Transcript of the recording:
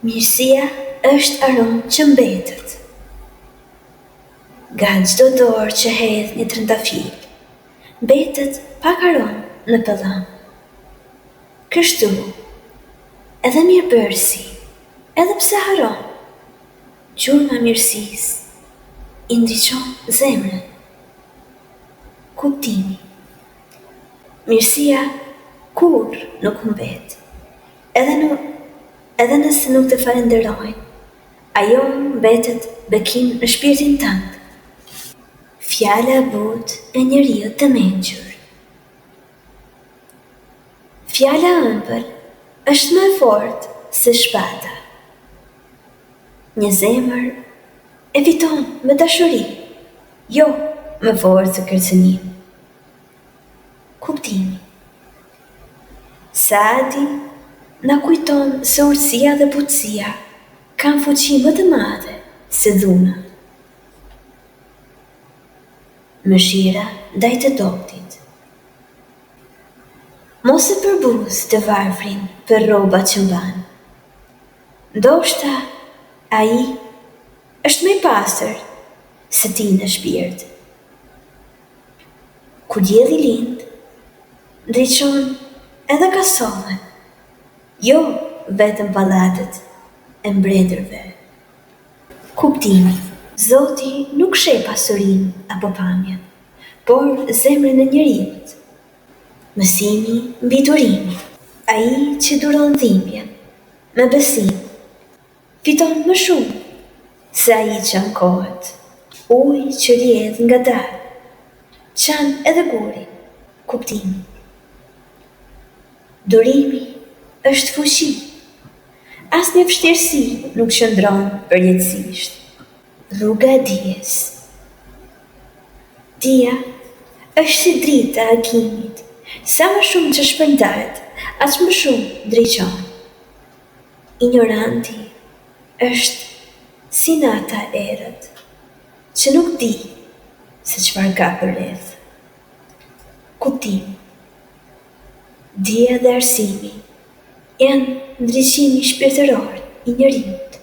Mirësia është aromë që mbetet. Nga çdo dorë që hedh një trëndafil, mbetet pak aromë në pellam. Kështu, edhe mirëbërësi, edhe pse haron, gjurma mirësisë i ndriçon zemrën. Kuptimi. Mirësia kur nuk mbet, edhe nëse nuk të falenderojnë, ajo mbetet bekim në shpirtin tënd. Fjala e butë e njeriut të mençur. Fjala ëmbël është më e fortë se shpata. Një zemër e fiton me dashuri, jo me forcë e kërcënim. Kuptimi. Saadi na kujton se urtësia dhe butësia kanë fuqi më të madhe se dhuna. Mëshira ndaj të dobtit. Mos e përbuz të varfrin për rrobat që mban. Ndoshta ai është më i pastër se ti në shpirt. Kur dielli lind, ndriçon edhe kasollën, jo vetëm pallatet e mbretërve. Kuptimi. Zoti nuk sheh pasurinë apo pamjen, por zemrën e njeriut. Mësimi mbi durimi. Ai që duron dhimbjen me besim fiton më shumë se ai që ankohet. Uji që rrjedh nga dalë çan edhe gurin. Kuptimi. Durimi është fuqi. Asnjë vështirësi nuk qëndron përjetësisht. Rruga e dijes. Dija është si drita e kimit. Sa më shumë që shpërndahet, aq më shumë ndriçon. Ignoranti është si nata e errët, që nuk di se çfarë ka përreth. Kuptim. Dija dhe arsimi janë ndriçimi shpirtëror i njeriut.